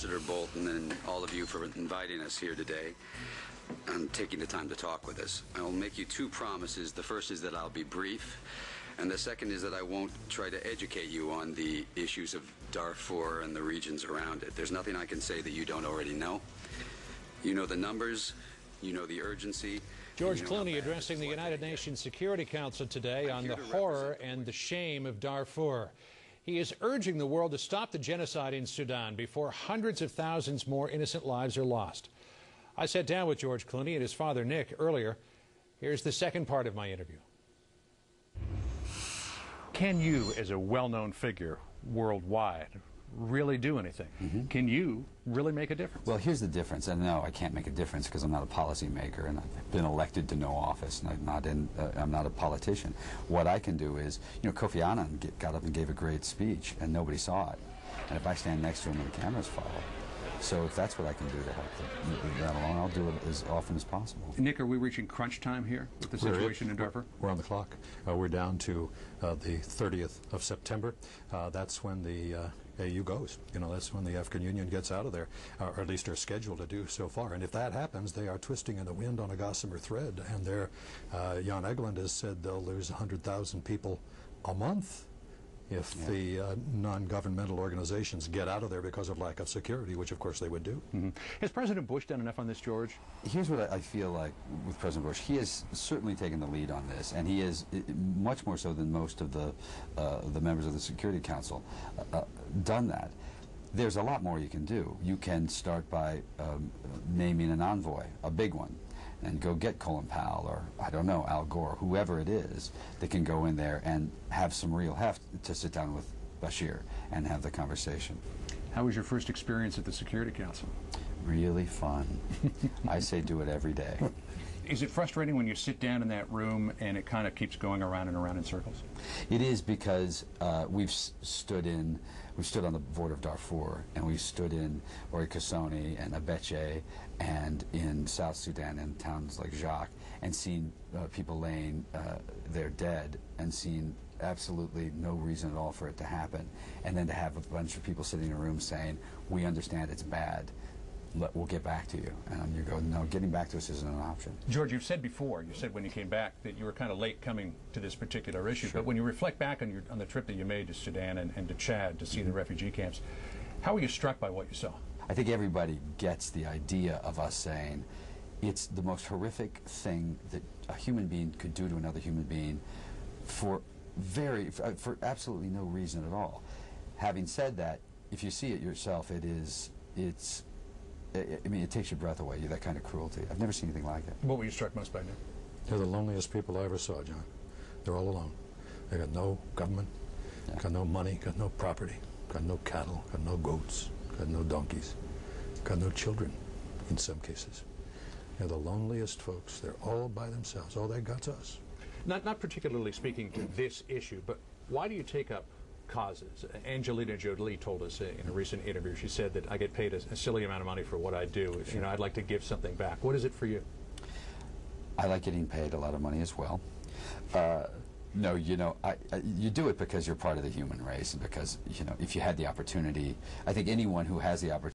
Ambassador Bolton and all of you for inviting us here today and taking the time to talk with us. I'll make you two promises. The first is that I'll be brief, and the second is that I won't try to educate you on the issues of Darfur and the regions around it. There's nothing I can say that you don't already know. You know the numbers, you know the urgency. George Clooney addressing the United Nations Security Council today on the horror and the shame of Darfur. He is urging the world to stop the genocide in Sudan before hundreds of thousands more innocent lives are lost. I sat down with George Clooney and his father Nick earlier. Here's the second part of my interview. Can you, as a well-known figure worldwide, really do anything? Can you really make a difference? Well, here's the difference. And no, I can't make a difference because I'm not a policymaker and I've been elected to no office, and I'm not a politician. What I can do is, Kofi Annan got up and gave a great speech and nobody saw it. And if I stand next to him and the cameras follow, so if that's what I can do to help that along, I'll do it as often as possible. Nick, are we reaching crunch time here with the situation in Darfur? We're on the clock. We're down to the 30th of September. That's when the AU goes. That's when the African Union gets out of there, or at least are scheduled to do so far. And if that happens, they are twisting in the wind on a gossamer thread. And Jan Egeland has said they'll lose 100,000 people a month if the non-governmental organizations get out of there because of lack of security, which of course they would do. Has President Bush done enough on this, George? Here's what I feel like with President Bush. He has certainly taken the lead on this, and he is much more so than most of the members of the Security Council done that. There's a lot more you can do. You can start by naming an envoy, a big one, and go get Colin Powell or, I don't know, Al Gore, whoever it is that can go in there and have some real heft to sit down with Bashir and have the conversation. How was your first experience at the Security Council? Really fun. I say do it every day. Is it frustrating when you sit down in that room and it kind of keeps going around and around in circles? It is, because we've stood on the border of Darfur, and we've stood in Orikosoni and Abeche and in South Sudan and towns like Jacques, and seen people laying there dead, and seen absolutely no reason at all for it to happen. And then to have a bunch of people sitting in a room saying, we understand it's bad, we'll get back to you. And you go, no, getting back to us isn't an option. George, you've said before, you said when you came back that you were kind of late coming to this particular issue. Sure. But when you reflect back on the trip that you made to Sudan and to Chad to see the refugee camps, how were you struck by what you saw? I think everybody gets the idea of us saying it's the most horrific thing that a human being could do to another human being for absolutely no reason at all. Having said that, if you see it yourself, it takes your breath away, that kind of cruelty. I've never seen anything like it. What were you struck most by, Nick? They're the loneliest people I ever saw, John. They're all alone. They got no government, got no money, got no property, got no cattle, got no goats, got no donkeys, got no children in some cases. They're the loneliest folks. They're all by themselves. All they got's us. Not particularly speaking to this issue, but why do you take up causes? Angelina Jolie told us in a recent interview, she said that I get paid a silly amount of money for what I do. I'd like to give something back. What is it for you? I like getting paid a lot of money as well. No, you do it because you're part of the human race, and because, if you had the opportunity, I think anyone who has the opportunity